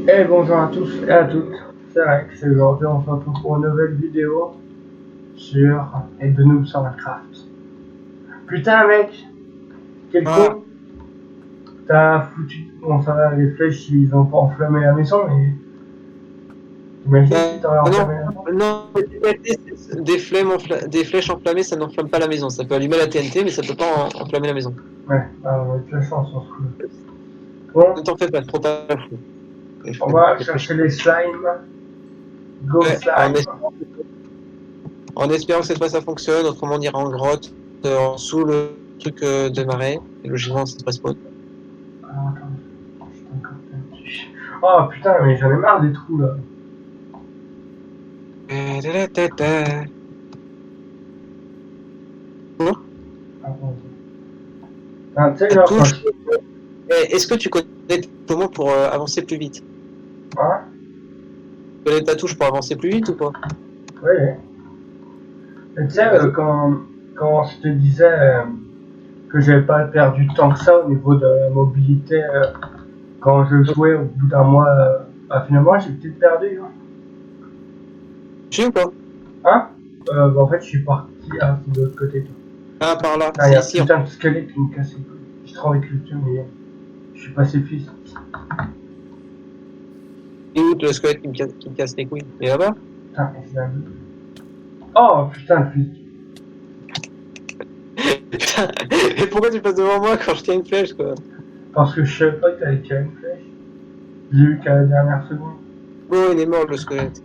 Et bonjour à tous et à toutes, c'est Rex et aujourd'hui on se retrouve pour une nouvelle vidéo sur et de Noob sur Minecraft. Putain mec, quel con, t'as foutu, bon ça va les flèches ils ont pas enflammé la maison mais t'imagines si t'aurais Non, enflammé la maison. non, des flèches enflammées, ça n'enflamme pas la maison. Ça peut allumer la TNT, mais ça peut pas enflammer la maison. Ouais, bah, on a de la chance on se fout. Bon, Ne t'en fais pas, trop pas fou. on va chercher les slimes, go Ouais, slime. en espérant que cette fois ça fonctionne, autrement on ira en grotte, sous le truc de marais, et logiquement c'est respawn. Ah, attends, je suis encore perdu. Oh putain mais j'en ai marre des trous là. Ah, bon. Ah, tu sais La genre quand touche. je... Est-ce que tu connais comment pour avancer plus vite? Hein. Tu connais ta touche pour avancer plus vite ou pas? Ouais. Et tu sais, Vas-y. quand je te disais que j'avais pas perdu tant que ça au niveau de la mobilité, quand je jouais au bout d'un mois, bah, finalement j'ai peut-être perdu. Tu sais ou pas? Hein, bah, en fait, je suis parti de l'autre côté. Toi. Ah, par là, Ah, il y c'est a ici. putain de squelette qui me casse les couilles. J'ai trop envie de le tuer, mais je suis pacifiste. Et où le squelette qui me casse les couilles? Et là-bas? Putain, je l'ai vu. Oh putain, le flic. Mais pourquoi tu passes devant moi quand je tiens une flèche, quoi? Parce que je savais pas que t'allais tirer une flèche. J'ai vu qu'à la dernière seconde. Oh, il est mort, le squelette.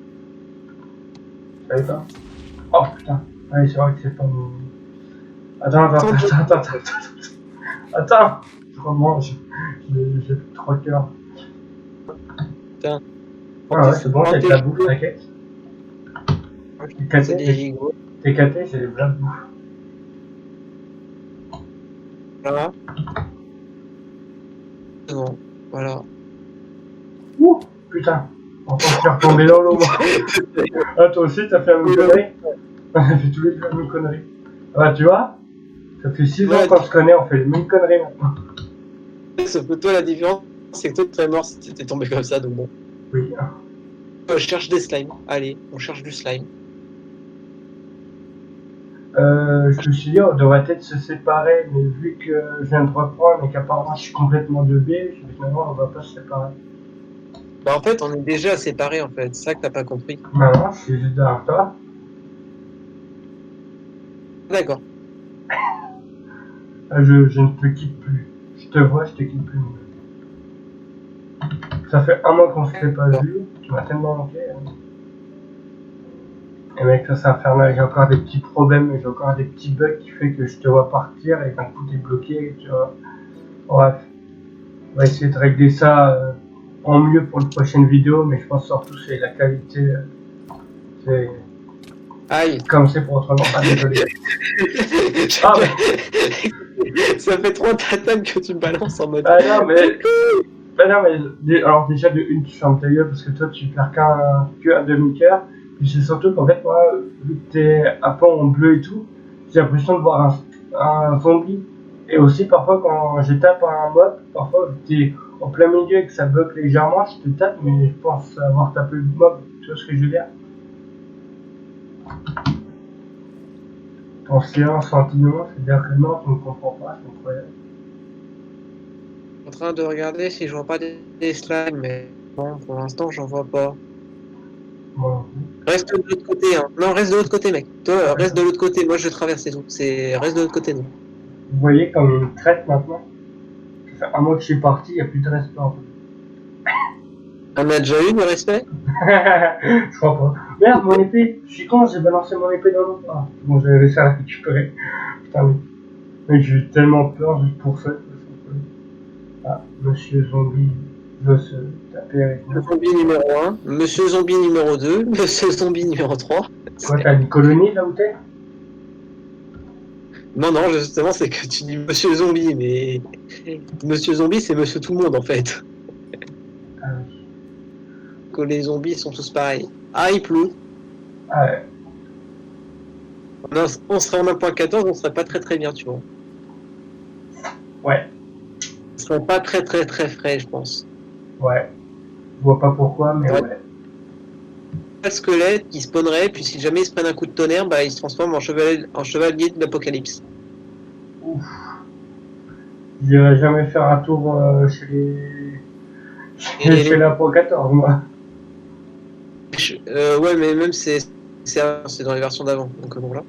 Je savais pas. Oh putain. Ouais, c'est vrai que c'est pas mon. Attends, je remange. J'ai plus trop cœur. Putain. Ah ouais, c'est bon, j'ai de la bouffe, t'inquiète. T'es C'est caté, des gigots. t'es caté, j'ai plein de bouffe. Voilà. C'est bon. Voilà. Ouh, putain. Enfin, je suis retombé dans l'eau, moi. Ah, toi aussi, t'as fait la même connerie. On a fait tous les deux la même connerie. Ah bah, tu vois, ça fait 6 ans Ouais, qu'on se connaît, on fait les mêmes conneries maintenant. sauf que toi, la différence, c'est que toi, tu serais mort si t'étais tombé comme ça, donc bon. Oui. Je cherche des slimes. Allez, on cherche du slime. Je me suis dit, on devrait peut-être se séparer, mais vu que je viens de reprendre et qu'apparemment je suis complètement de B, finalement on va pas se séparer. Bah, en fait, on est déjà séparés, en fait. C'est ça que t'as pas compris. Maintenant, je suis juste derrière toi. D'accord. Je ne te quitte plus. Je te vois, je te quitte plus. Ça fait un mois qu'on ne s'est pas D'accord. vu. Tu m'as tellement manqué. Et mec, ça c'est infernal. J'ai encore des petits problèmes, j'ai encore des petits bugs qui fait que je te vois partir et d'un coup t'es bloqué. Tu vois. Bref, on va essayer de régler ça en mieux pour une prochaine vidéo, mais je pense surtout c'est la qualité. C'est Aïe. comme c'est pour autrement. Ah désolé. Ah mais. Ça fait trop tatane que tu me balances en mode. Ah non mais. Ben non, mais alors déjà de une, tu fermes ta gueule parce que toi tu perds qu'un demi-cœur. Puis c'est surtout qu'en fait, moi, vu que t'es un peu en bleu et tout, j'ai l'impression de voir un zombie. Et aussi, parfois, quand je tape un mob, parfois, t'es en plein milieu et que ça bloque légèrement, je te tape, mais je pense avoir tapé le mob. Tu vois ce que je veux dire? Ton silence anti-non, c'est-à-dire que non, tu ne comprends pas, c'est incroyable. En train de regarder si je vois pas des slimes, mais bon, pour l'instant, j'en vois pas. Bon, Reste de l'autre côté, hein. Non, reste de l'autre côté, mec. Toi, reste de l'autre côté. Moi, je traverse et tout. Reste de l'autre côté, non. vous voyez comme il me traite maintenant? Ça fait un mois que je suis parti, il n'y a plus de respect en fait. On a déjà eu du respect? Je crois pas. Merde, mon épée. Je suis con, j'ai balancé mon épée dans l'eau. Ah, bon, j'avais laissé la récupérer. Putain, mais j'ai eu tellement peur juste pour ça. Ah, Monsieur Zombie veut se taper avec moi. Monsieur Zombie numéro 1, Monsieur Zombie numéro 2, Monsieur Zombie numéro 3. Quoi, t'as une colonie là où t'es? Non, non, justement, c'est que tu dis Monsieur Zombie, mais Monsieur Zombie, c'est Monsieur Tout le Monde, en fait. Ah oui. Que les zombies sont tous pareils. Ah, il pleut. Ah ouais. On serait en 1.14, on serait pas très très bien, tu vois. Ouais. On serait pas très très très frais, je pense. Ouais. Je vois pas pourquoi, mais Ouais. ouais. Le squelette qui spawnerait, puis si jamais ils se prennent un coup de tonnerre, bah ils se transforment en chevalier de l'apocalypse. Ouf. J'irai jamais faire un tour chez Et chez l'Apo 14, moi. ouais, mais même c'est dans les versions d'avant. Donc bon là.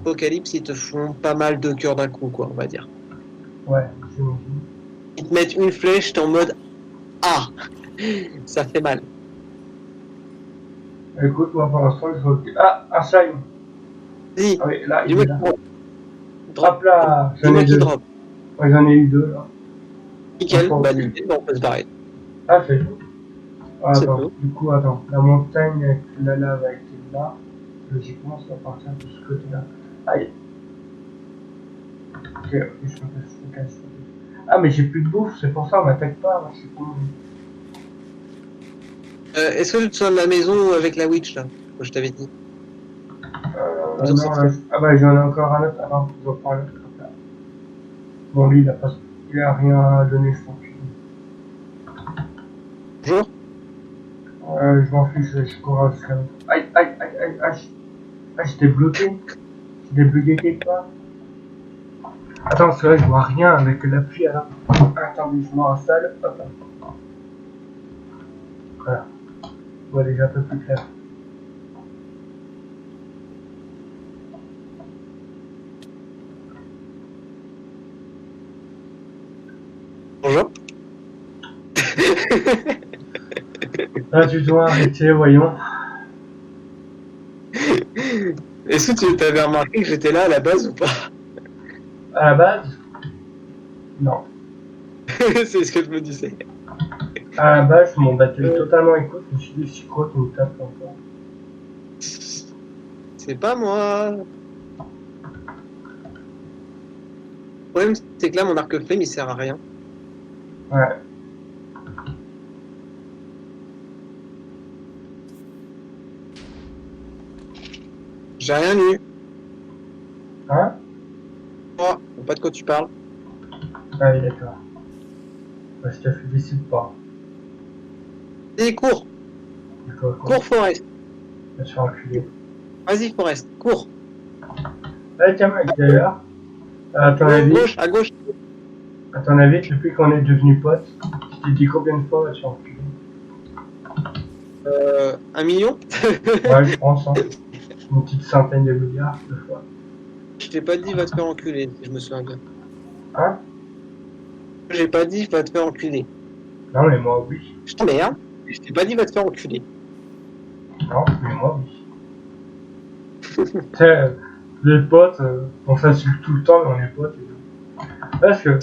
Apocalypse, ils te font pas mal de cœurs d'un coup, quoi, on va dire. Ouais, j'imagine. Ils te mettent une flèche, t'es en mode ah, ça fait mal. Écoute, moi pour l'instant, je vois que... Ah, un slime. Dis, Ah oui, là, il dis-moi est qui là. drop. Hop là, j'en Dis-moi ai qui deux. drop. Ouais, j'en ai eu deux, là. Nickel, Enfin, bah nickel, bah, on peut se barrer. ah, c'est tout. Ah, C'est attends, tout. du coup, attends. La montagne avec la lave a été là. Logiquement, ça va partir de ce côté-là. Aïe. Ok, je me casse. Ah, mais j'ai plus de bouffe, c'est pour ça, on m'attaque pas, là, c'est con. Est-ce que tu te souviens de la maison avec la witch là, que je t'avais dit? Ils ont Non, sorti. là, ah bah j'en ai encore un autre, alors j'en prends l'autre. Bon, lui, il a rien à donner, je pense. Bonjour. Je m'en fiche, je cours jusqu'à l'autre. Aïe, aïe, aïe, aïe, aïe. Ah, j'étais bloqué. J'étais bugué quelque part. Attends, c'est vrai, je vois rien avec la pluie alors. Attendez, je m'en installe. Hop là. Voilà. Je vois déjà un peu plus clair. Bonjour. Là, tu dois arrêter, voyons. Est-ce que tu t'avais remarqué que j'étais là à la base ou pas? À la base, non. C'est ce que je me disais. À la base, mon batterie totalement écoute. Je me suis dit, si quoi, tu me tapes encore. C'est pas moi. Le problème, c'est que là, mon arc flame, il sert à rien. Ouais. J'ai rien eu. Hein? Oh, pas de quoi tu parles. Ah oui, d'accord. Bah, je te félicite pas. Allez, cours. D'accord, quoi. Cours, Forest. Je me suis enculé. Vas-y, Forest. Cours. Ah, tiens, mec, d'ailleurs, Gauche, à gauche. à ton avis, depuis qu'on est devenus potes, je t'ai dit combien de fois, je suis enculé? 1 million. Ouais, je pense, hein. Une petite centaine de milliards de fois. Je t'ai pas dit va te faire enculer, si je me souviens bien. Hein? J'ai pas dit va te faire enculer. Non, mais moi, oui. Je t'emmerde. Je t'ai pas dit va te faire enculer. Non, mais moi, oui. Tu sais, les potes, on s'insulte tout le temps, mais on est potes. Parce que,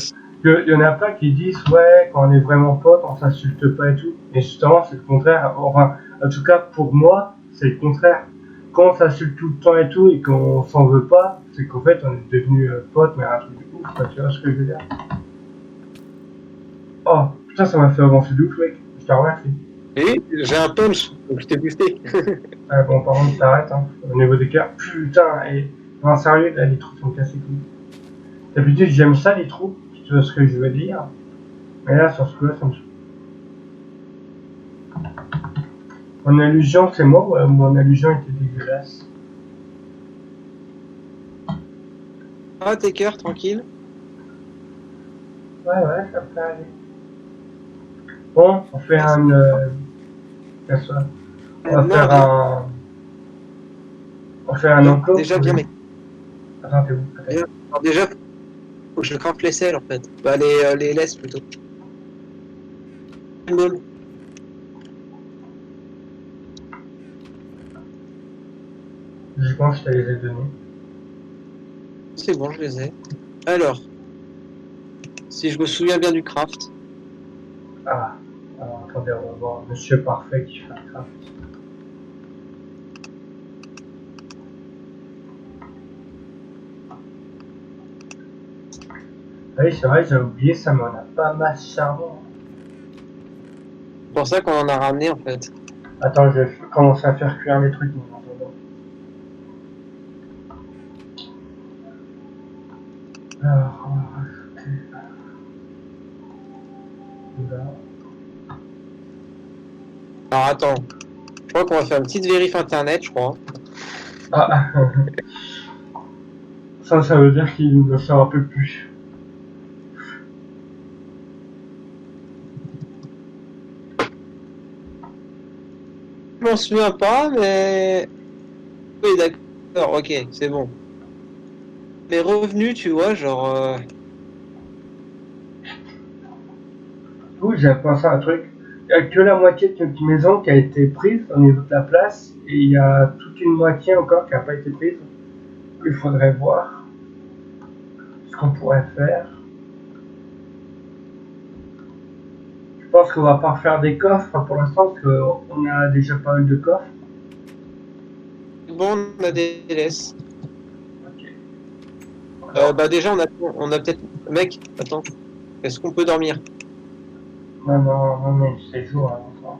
y en a plein qui disent, ouais, quand on est vraiment potes, on s'insulte pas et tout. Et justement, c'est le contraire. Enfin, en tout cas, pour moi, c'est le contraire. Quand on s'insulte tout le temps et tout, et qu'on s'en veut pas, c'est qu'en fait, on est devenu potes, mais un truc de ouf, quoi, tu vois ce que je veux dire? Oh, putain, ça m'a fait avancer de ouf, mec. Je te remercie. Et j'ai un punch, donc je t'ai boosté. Ah, bon, par contre, t'arrêtes, hein. Au niveau des cœurs, putain, et. Non, sérieux, là, les trous sont cassés, tout. D'habitude, j'aime ça, les trous, si tu vois ce que je veux dire. Mais là, sur ce coup-là, ça me saoule. Mon allusion, c'est moi ou mon allusion était dégueulasse? Ah, tes cœurs, tranquille. Ouais, ouais, ça peut aller. Bon, on fait un. On va Non, faire viens. un. On fait un enclos. Déjà, viens, mec. Attends, t'es où? Viens. Alors, déjà, faut que je craque les selles, en fait. Bah, les laisses, plutôt. Bon. Je pense que je te les ai donnés. C'est bon, je les ai. Alors, si je me souviens bien du craft. Ah, alors attendez, on va voir Monsieur Parfait qui fait un craft. Ah oui, c'est vrai, j'ai oublié ça, mais on a pas masse charbon. C'est pour ça qu'on en a ramené, en fait. Attends, je vais commencer à faire cuire les trucs. En attendant. Alors, on va rajouter là. Alors attends, je crois qu'on va faire une petite vérif internet, je crois. Ah, ça veut dire qu'il ne sort un peu plus. Je m'en souviens pas, mais... Oui, d'accord, ok, c'est bon. Les revenus, tu vois, genre... Oui, j'ai pensé à un truc. Il n'y a que la moitié de notre maison qui a été prise au niveau de la place, et il y a toute une moitié encore qui n'a pas été prise. Il faudrait voir ce qu'on pourrait faire. Je pense qu'on va pas refaire des coffres pour l'instant, parce qu'on a déjà pas mal de coffres. Bon, on a des laisses. Ok. Alors, Bah déjà, on a peut-être... Mec, attends, est-ce qu'on peut dormir? non, mais c'est jour, hein, enfin.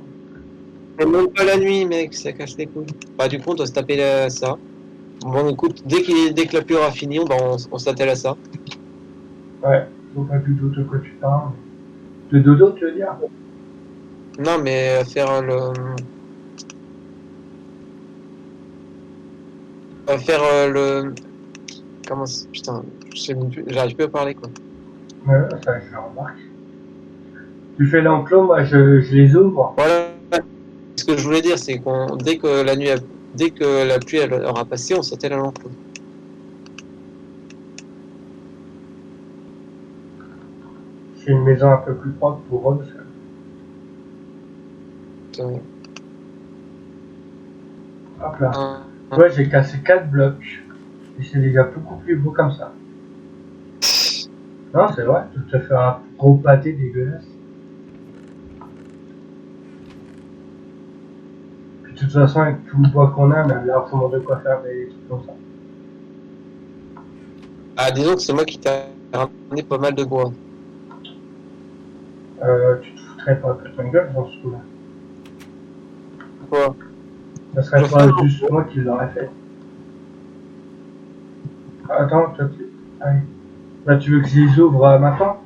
On monte pas la nuit, mec, ça casse les couilles. Bah du coup, on doit se taper ça. Bon, écoute, dès que la pluie aura fini, on s'attelle à ça. Ouais, je vois pas du tout de quoi tu parles. De dodo, tu veux dire? Non, mais faire faire le... Comment... Putain, je sais même plus, j'arrive plus à parler, quoi. Ouais, ça, je le remarque. Tu fais l'enclos, moi, je les ouvre. Voilà, ce que je voulais dire, c'est qu'on dès que la nuit, dès que la pluie elle aura passé, on s'attelle à l'enclos. C'est une maison un peu plus propre pour eux. Euh, Hop là. un- Tu vois, j'ai cassé 4 blocs. Et c'est déjà beaucoup plus beau comme ça. Non, c'est vrai, tu te fais un gros pâté dégueulasse. Puis de toute façon, avec tout le bois qu'on a, on a largement de quoi faire des trucs comme ça. Ah, disons que c'est moi qui t'ai ramené pas mal de bois. Tu te foutrais pas que ton gueule dans ce coup-là. Quoi? Ça Je serait vais pas faire juste moi qui l'aurais fait. Attends, toi, tu... Allez. Là, tu veux que je les ouvre maintenant?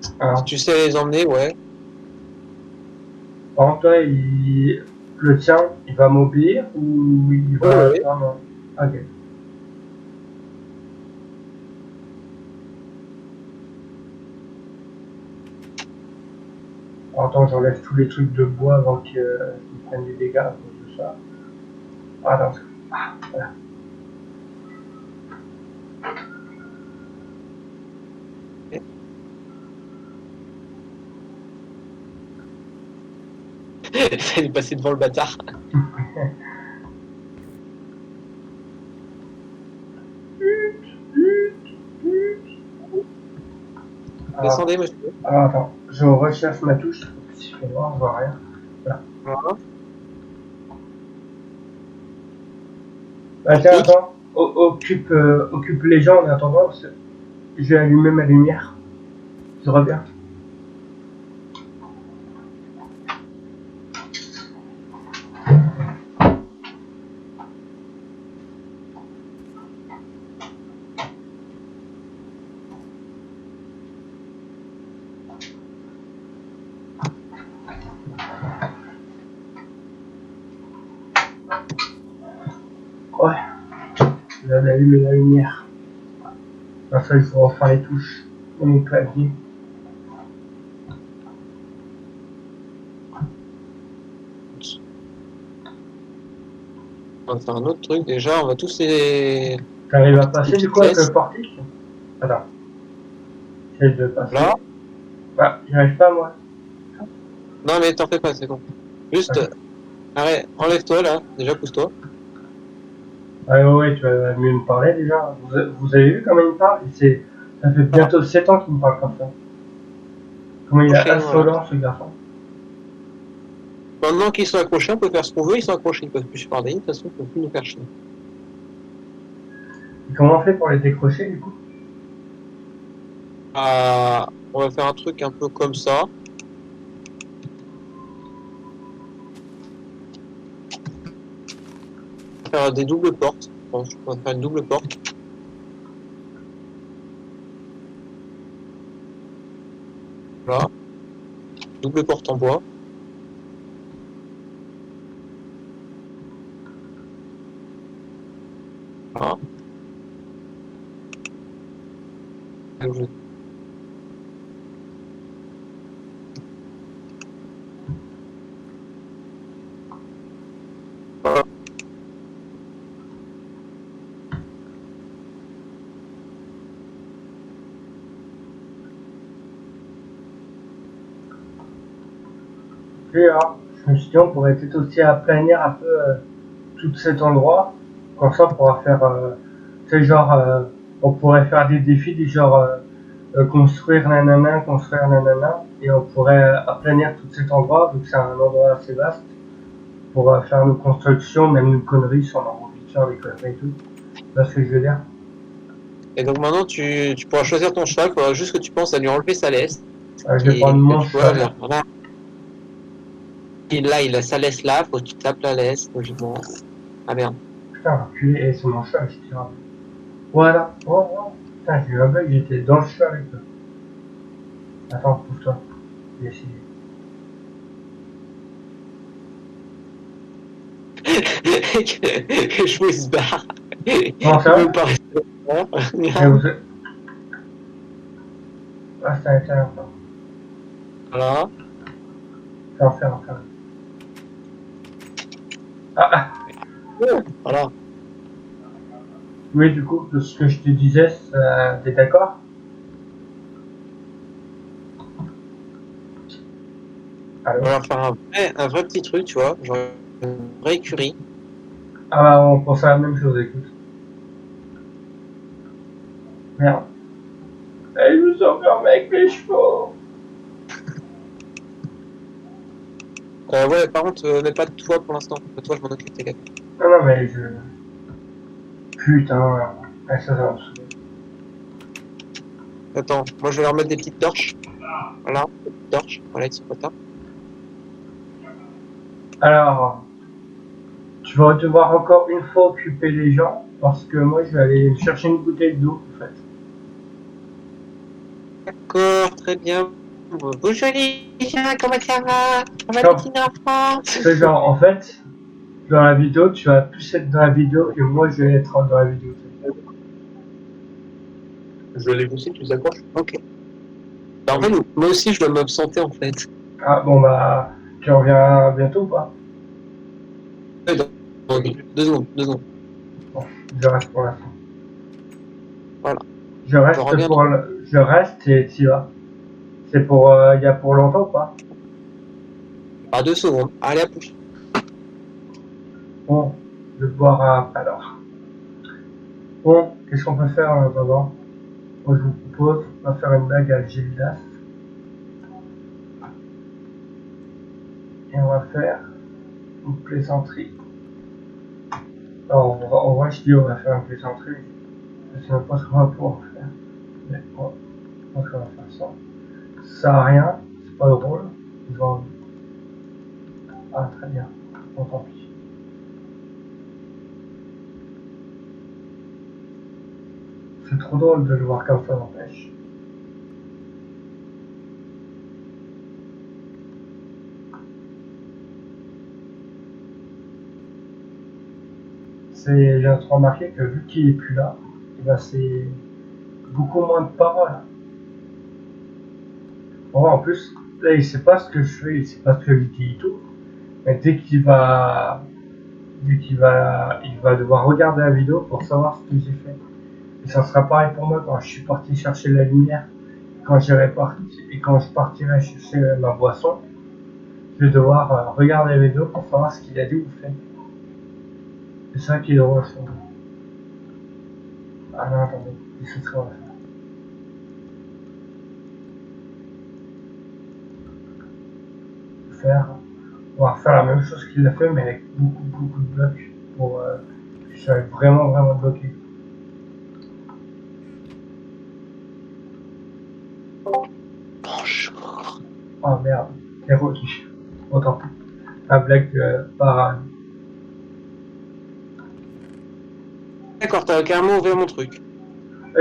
si Alors, tu sais les emmener, ouais. par contre, toi, le tien, il va m'obéir ou il Ouais, va... ouais. Non, non. Ok. Alors, attends, j'enlève tous les trucs de bois avant qu'ils prennent des dégâts à cause de ça. Attends, voilà. Ça est passé devant le bâtard. Alors, Descendez, monsieur. attends, je recherche ma touche. Si je fais noir, je vois rien. Voilà. Voilà. Bah tiens, attends, occupe les gens en attendant, parce que je vais allumer ma lumière. Je reviens. Ouais, je viens d'allumer la lumière. Comme ça, il faut refaire les touches de mon clavier. On va faire un autre truc déjà, on va tous les T'arrives à les passer du petites coup avec le pièces. portique? Attends, j'essaie de passer. Là. Bah, j'y arrive pas moi. Non mais t'en fais pas, c'est bon. Juste, Ok. arrête, enlève-toi là, déjà pousse-toi. Ouais, tu vas mieux me parler déjà. Vous avez vu comment il me parle? Ça fait Voilà. bientôt 7 ans qu'il me parle comme ça. Comment il est Accroché, voilà. insolent ce garçon. Maintenant qu'ils sont accrochés, on peut faire ce qu'on veut, ils sont accrochés, ils peuvent plus se parler, de toute façon, ils peuvent plus nous faire chier. Et comment on fait pour les décrocher du coup? On va faire un truc un peu comme ça. Faire des doubles portes. Bon, on va faire une double porte. Là. Double porte en bois. Voilà. Voilà. Puis alors, je me suis dit, on pourrait peut-être aussi aplanir un peu tout cet endroit. Comme ça, on pourra faire, tu sais, genre, on pourrait faire des défis du genre construire nanana, et on pourrait aplanir tout cet endroit, vu que c'est un endroit assez vaste, pour faire nos constructions, même nos conneries, si on a envie de faire des conneries et tout. Tu vois ce que je veux dire? Et donc maintenant, tu pourras choisir ton cheval. Il faudra juste que tu penses à lui enlever sa laisse. Je vais prendre mon Tu vois, cheval. voilà. Et là, il a sa laisse là. Faut que tu tapes la laisse, logiquement. Ah merde. Putain, reculé, et c'est mon cheval, je tire. Voilà. Oh, oh. Putain, j'ai eu un bug, j'étais dans le cheval avec toi. Attends, pousse-toi. J'ai essayé. Que je se barre. Comment ça? Il veut pas rester là. Mais vous êtes... Ah, c'est intéressant. Voilà. Faire. Ah, Voilà. oui, du coup, de ce que je te disais, t'es d'accord? On Allô? va faire un vrai petit truc, tu vois. Genre une vraie écurie. Ah bah, on pense à la même chose, écoute. Merde. Et je me suis enfermé avec les chevaux. Ouais, par contre, mets pas de toi pour l'instant. De toi, je m'en occupe, t'es gars. Non, mais je... Putain, ça va me saouler. Attends, moi je vais leur mettre des petites torches. Voilà, des petites torches. Voilà, ils sont contents. Alors, tu vas devoir encore une fois occuper les gens, parce que moi, je vais aller me chercher une bouteille d'eau, en fait. D'accord, très bien. Bonjour les gens, comment ça va? On va Comme, les petits enfants. c'est genre, en fait, dans la vidéo, tu vas plus être dans la vidéo que moi, je vais être dans la vidéo. Je l'ai aussi, tu accroches. Ok. Bah, en fait, moi aussi, je dois m'absenter en fait. Ah, bon, bah, tu reviens bientôt ou pas? Ouais, dans 2 secondes, 2 secondes. Bon, je reste pour l'instant. Voilà. Je reste pour je reste et tu vas. C'est pour, il y a pour longtemps ou pas? Ah, 2 secondes. Allez, à plus. Bon, je vais boire après alors. Bon, qu'est-ce qu'on peut faire en attendant? Moi, je vous propose, on va faire une blague à Gildas. Et on va faire une plaisanterie. Alors, en vrai, je dis on va faire une plaisanterie. Je sais même pas ce qu'on va pouvoir faire. Mais bon, je pense qu'on va faire ça. Ça sert à rien, c'est pas drôle. Ils vont... Ah, très bien. Bon, tant pis. C'est trop drôle de le voir comme ça, n'empêche. J'ai remarqué que vu qu'il est plus là, eh ben c'est beaucoup moins de paroles. Bon, en plus, là, il sait pas ce que je fais, il sait pas ce que je dis et tout. Mais il va devoir regarder la vidéo pour savoir ce que j'ai fait. Et ça sera pareil pour moi quand je suis parti chercher la lumière, quand j'irai parti et quand je partirai chercher ma boisson. Je vais devoir regarder la vidéo pour savoir ce qu'il a dit ou fait. C'est ça qui est drôle, je trouve. Ah non, attendez, c'est ce qu'on va faire. On va refaire la même chose qu'il a fait, mais avec beaucoup de blocs pour que je sois vraiment bloqué. Bonjour. Oh merde, c'est Rocky. Autant. La blague par. D'accord, t'as carrément ouvert mon truc.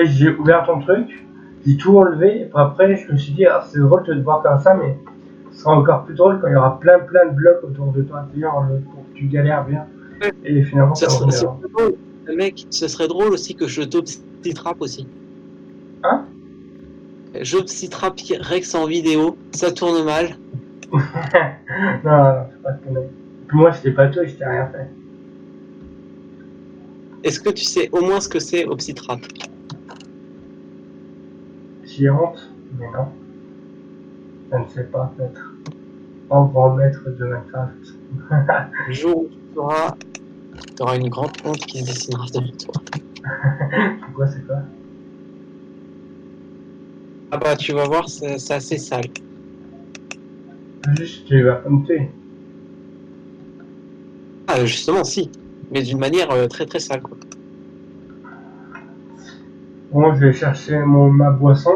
J'ai ouvert ton truc, j'ai tout enlevé, et puis après je me suis dit, ah, c'est drôle de te voir comme ça, mais Ce sera encore plus drôle quand il y aura plein de blocs autour de toi, tu sais, genre, pour que tu galères bien. Ouais. Et finalement, ça Ça va serait revenir. drôle. Mec, ce serait drôle aussi que je t'obstitrape aussi. Hein? J'obstitrape Rex en vidéo, ça tourne mal. Non, c'est pas de conneries. Puis moi, c'était pas toi, je t'ai rien fait. Est-ce que tu sais au moins ce que c'est obstitrape? J'ai honte, mais non. Je ne sais pas, peut-être. En grand maître de Minecraft. Le jour où tu auras une grande honte qui se dessinera devant toi. Pourquoi c'est quoi? Ah bah tu vas voir, c'est assez sale. Juste, tu vas pas me tuer. Ah justement si, mais d'une manière très très sale quoi. Bon, je vais chercher ma boisson.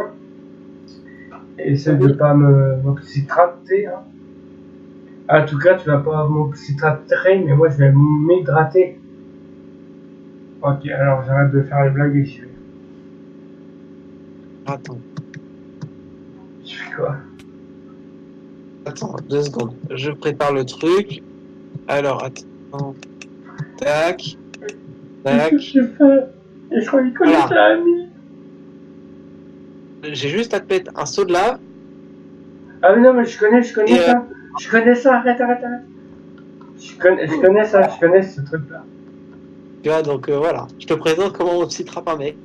Et essaie de pas m'oxytrater. Hein. En tout cas, tu vas pas m'oxytrater, mais moi je vais m'hydrater. Ok, alors j'arrête de faire les blagues et j'y vais. Attends, Je fais quoi? attends, 2 secondes. Je prépare le truc. Alors attends. Tac, Qu'est-ce que tac. j'ai fait? Et je croyais qu'on Voilà. était amis. J'ai juste à te mettre un seau de lave. Ah mais non, mais je connais Et ça. Je connais ça, arrête. Je connais ça, je connais ce truc-là. tu vois, donc voilà. Je te présente comment on obstitrape un mec.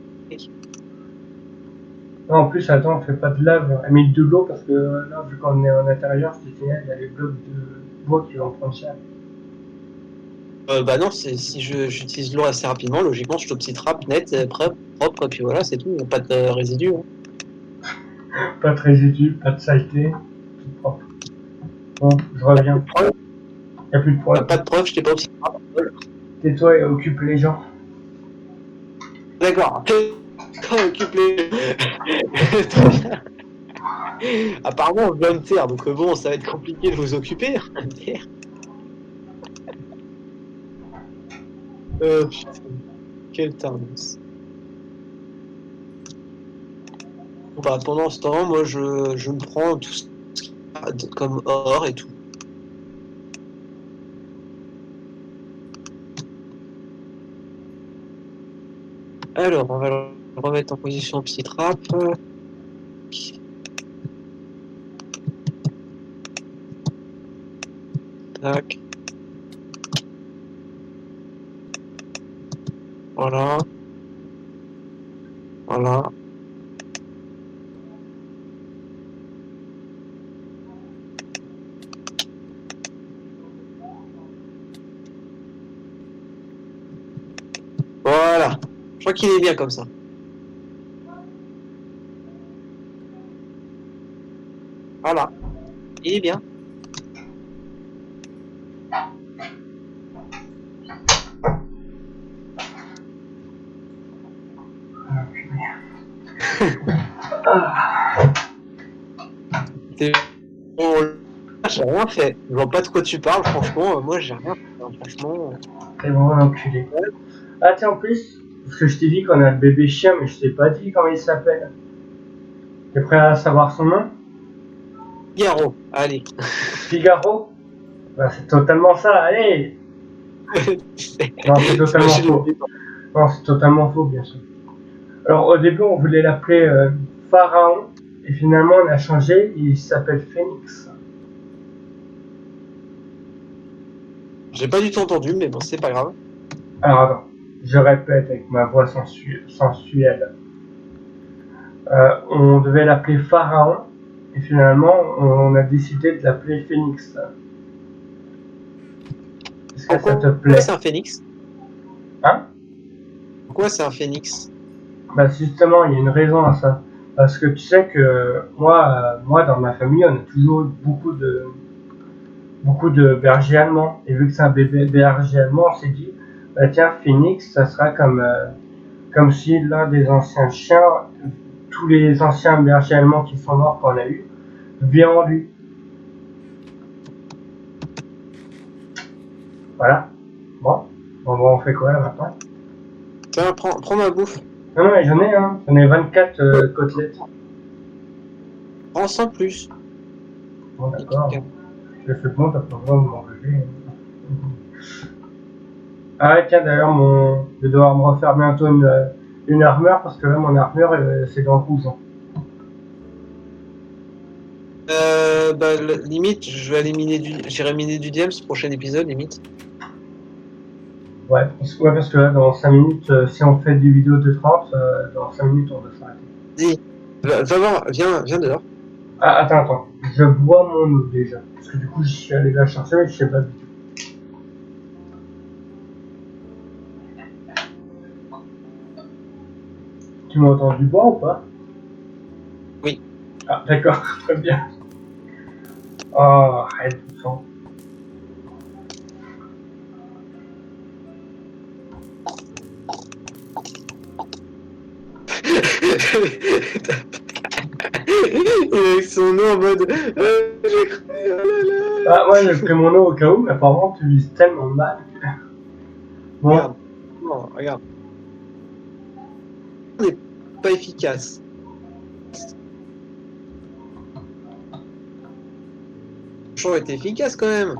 Non, en plus, attends, on fait pas de lave, on met de l'eau parce que là, vu qu'on est en intérieur, je te signale, il y a les blocs de bois qui vont prendre cher. Bah non, si j'utilise l'eau assez rapidement, logiquement je t'obstitrape net, propre, et puis voilà, c'est tout. Pas de résidus. Hein. Pas de résidus, pas de saleté, tout propre. Bon, je reviens. Y a plus de preuves. Pas de preuve, je t'ai pas obstitrapé. Tais-toi et occupe les gens. D'accord. Occupe les. Apparemment, on vient de terre, donc bon, ça va être compliqué de vous occuper. Putain. Putain. Quel tardance. Bah, pendant ce temps, moi, je me prends tout ce qu'il y a comme or et tout. Alors, on va le remettre en position psy-trap. Tac. Voilà. Voilà. Voilà. Je crois qu'il est bien comme ça. Voilà. Il est bien. C'est bon. J'ai rien fait. Je vois pas de quoi tu parles, franchement. Moi, j'ai rien fait. Franchement. T'es vraiment un enculé. Ah, tiens, en plus, parce que je t'ai dit qu'on a le bébé chien, mais je t'ai pas dit comment il s'appelle. T'es prêt à savoir son nom? Figaro. Allez. Figaro? Bah, c'est totalement ça, allez! Non, c'est totalement faux. Non, c'est totalement faux, bien sûr. Alors, au début, on voulait l'appeler Pharaon, et finalement, on a changé, il s'appelle Phoenix. J'ai pas du tout entendu, mais bon, c'est pas grave. Alors, attends, je répète avec ma voix sensuelle. On devait l'appeler Pharaon, et finalement, on a décidé de l'appeler Phoenix. Est-ce que ça te plaît? Pourquoi c'est un phénix? Hein? Pourquoi c'est un phénix? Bah justement, il y a une raison à ça. Parce que tu sais que moi dans ma famille, on a toujours eu beaucoup de bergers allemands. Et vu que c'est un bébé berger allemand, on s'est dit, bah tiens, Phoenix, ça sera comme si l'un des anciens chiens, tous les anciens bergers allemands qui sont morts qu'on a eu, vient en lui. Voilà. Bon, on fait quoi là maintenant? Tiens, prends ma bouffe. Non, mais j'en ai 24 côtelettes. Prends sans plus. Bon, d'accord. Je fais bon, t'as pas besoin de m'enlever. Ah ouais, tiens, d'ailleurs, je vais devoir me refaire bientôt une armure, parce que là, mon armure, c'est dans le rouge. Hein. Bah, limite, j'irai miner du diams prochain épisode, limite. Ouais, parce que là, dans 5 minutes, si on fait des vidéos de 30, dans 5 minutes, on va s'arrêter. Dis, va voir, viens dehors. Ah, attends. Je bois mon eau déjà. Parce que du coup, je suis allé la chercher, mais je sais pas du tout. Tu m'as entendu boire ou pas? Oui. Ah, d'accord, très bien. Oh, arrête tout ça. Avec son nom en mode. J'ai cru, oh là là. Ah, ouais, j'ai pris mon eau au cas où, mais apparemment, tu vises tellement mal. Bon. Regarde. Non, regarde. On n'est pas efficace. Le champ est efficace quand même.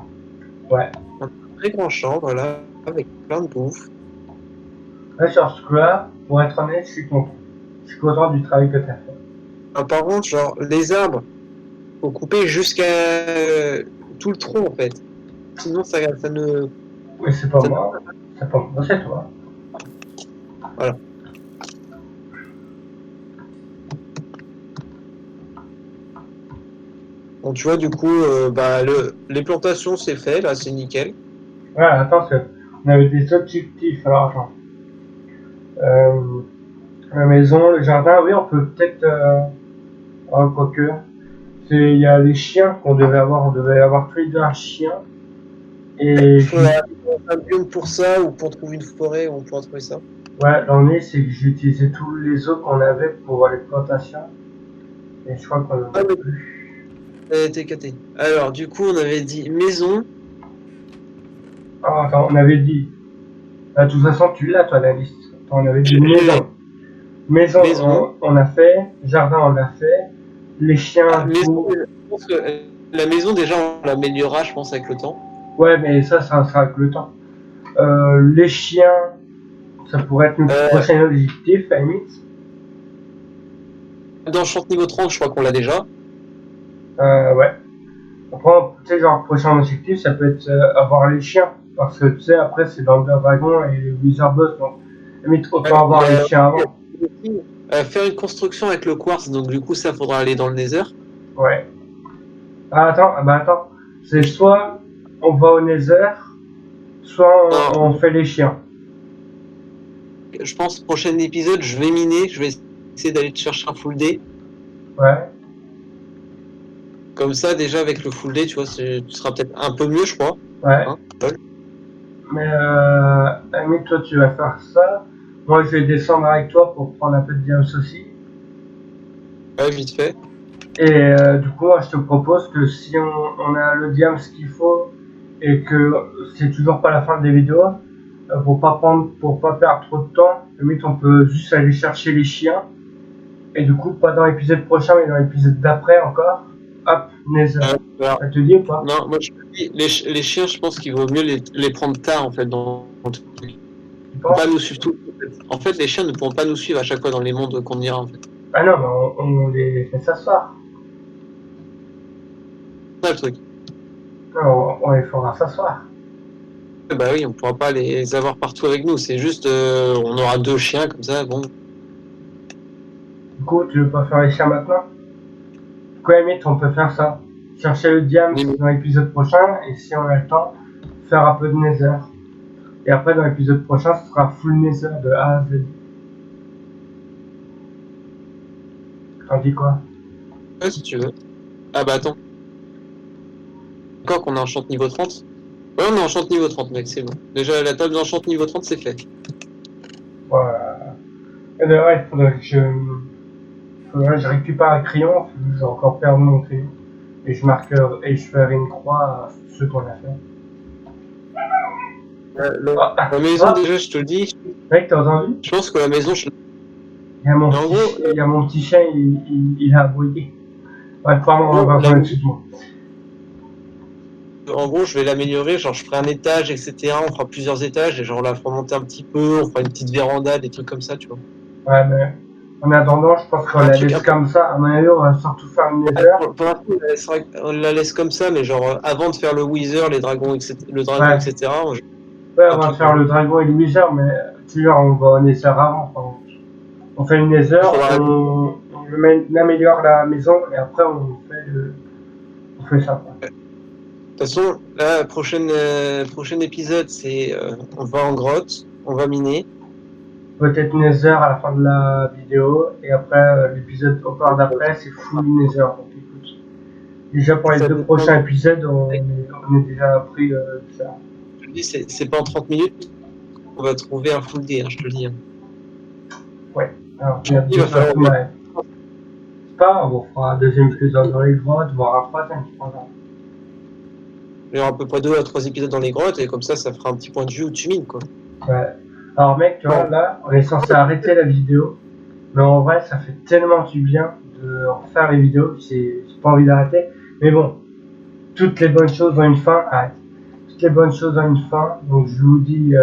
Ouais. Un très grand champ, voilà, avec plein de bouffe. Là, sur ce coup-là, pour être honnête, je suis content. Je suis content du travail que tu as fait. Ah, par contre, genre, les arbres, faut couper jusqu'à tout le tronc en fait. Sinon, ça ne. Oui, c'est pas moi. C'est pas moi, c'est toi. Voilà. Bon, tu vois, du coup, bah, les plantations, c'est fait, là, c'est nickel. Ouais, attends, on avait des objectifs. Alors, attends. La maison, le jardin, oui, on peut peut-être. Oh, quoique. Il y a les chiens qu'on devait avoir. On devait avoir tous les deux un chien. Et. Il faut un biome pour ça, ou pour trouver une forêt, on pourra trouver ça. Ouais, l'ennui, c'est que j'ai utilisé tous les os qu'on avait pour les plantations. Et je crois qu'on en a plus. TKT. Alors, du coup, on avait dit maison. Oh, attends, on avait dit. De toute façon, tu l'as, toi, la liste. Attends, on avait dit maison. Maison. On a fait. Jardin, on l'a fait. Les chiens, Maison, je pense que la maison, déjà, on l'améliorera, je pense, avec le temps. Ouais, mais ça sera avec le temps. Les chiens, ça pourrait être notre prochain objectif, à la limite. Dans Chante niveau 30, je crois qu'on l'a déjà. Ouais. Après, tu sais, genre, prochain objectif, ça peut être avoir les chiens. Parce que, tu sais, après, c'est dans le Dragon et les Wizard Boss. Donc, limite, autant avoir les chiens avant. Faire une construction avec le quartz, donc du coup, ça faudra aller dans le Nether. Ouais. Ah, attends. C'est soit on va au Nether, soit on fait les chiens. Je pense, prochain épisode, je vais miner, je vais essayer d'aller te chercher un full day. Ouais. Comme ça, déjà, avec le full day, tu vois, tu seras peut-être un peu mieux, je crois. Ouais. Hein, mais, Ami, toi, tu vas faire ça. Moi, je vais descendre avec toi pour prendre un peu de diams aussi. Ouais, vite fait. Et du coup, moi, je te propose que si on a le diams qu'il faut et que c'est toujours pas la fin des vidéos, pour pas perdre trop de temps, limite, on peut juste aller chercher les chiens. Et du coup, pas dans l'épisode prochain, mais dans l'épisode d'après encore. Hop, Nether. Ça te dit ou pas? Non, moi je te dis, les chiens, je pense qu'il vaut mieux les prendre tard en fait dans le truc. Pas nous suivre tout. En fait, les chiens ne pourront pas nous suivre à chaque fois dans les mondes qu'on ira en fait. Ah non, mais on les fait s'asseoir. C'est ça le truc. Non, on les fera s'asseoir. Bah oui, on pourra pas les avoir partout avec nous. C'est juste, on aura 2 chiens comme ça, bon. Du coup, tu veux pas faire les chiens maintenant? Du coup, limite, on peut faire ça. Chercher le diams dans l'épisode prochain, et si on a le temps, faire un peu de Nether. Et après, dans l'épisode prochain, ce sera full Nether de A à Z. T'en dis quoi? Ouais, si tu veux. Ah bah attends. Encore qu'on enchante niveau 30? Ouais, on enchante niveau 30, mec, c'est bon. Déjà, la table d'enchante niveau 30, c'est fait. Voilà. Et d'ailleurs, il faudrait que je récupère un crayon, j'ai encore perdu mon crayon. Et je ferai une croix à ce qu'on a fait. La maison, déjà, je te le dis. Mec, t'as entendu? Je pense que la maison, Il y a mon petit chien, il a aboyé. Ouais, pardon, on va excuse-moi. en gros, je vais l'améliorer. Genre, je ferai un étage, etc. On fera plusieurs étages et genre, on la fera monter un petit peu. On fera une petite véranda, des trucs comme ça, tu vois. Ouais, mais en attendant, je pense qu'on Un la truc laisse un peu. comme ça. À mon avis, on va surtout faire une nether. Pour l'instant, on la laisse comme ça, mais genre, avant de faire le Wither, les dragons, etc., le dragon, Ouais, etc., ouais, un on va truc, faire le dragon et le wither, mais tu vois, on va en nether avant. Enfin, on fait une nether, il faudra. on améliore la maison et après on fait ça. Quoi. De toute façon, là, prochain épisode, c'est on va en grotte, on va miner. Peut-être nether à la fin de la vidéo et après l'épisode encore d'après, c'est full nether. Donc écoute, déjà pour les Ça 2 dépend. prochains épisodes, on est déjà pris ça. Je te dis, c'est pas en 30 minutes qu'on va trouver un full D, hein, je te le dis. Hein. Ouais, alors il y a Il va falloir. c'est pas grave, on fera un deuxième épisode dans les grottes, voire un troisième, c'est pas grave. Il y aura à peu près 2 à 3 épisodes dans les grottes, et comme ça fera un petit point de vue où tu mines, quoi. Ouais. Alors mec, tu vois, là, on est censé arrêter la vidéo, mais en vrai, ça fait tellement du bien de refaire les vidéos, j'ai pas envie d'arrêter. Mais bon, toutes les bonnes choses ont une fin, arrête. Toutes les bonnes choses ont une fin, donc je vous dis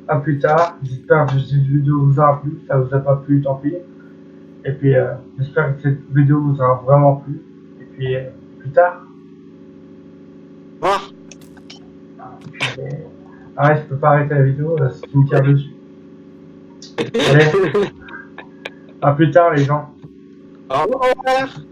à plus tard. J'espère que cette vidéo vous aura plu, ça vous a pas plu, tant pis. Et puis, j'espère que cette vidéo vous aura vraiment plu. Et puis, plus tard. Au revoir. Arrête, je peux pas arrêter la vidéo, c'est qui me tire dessus. Allez, à plus tard les gens. Au revoir.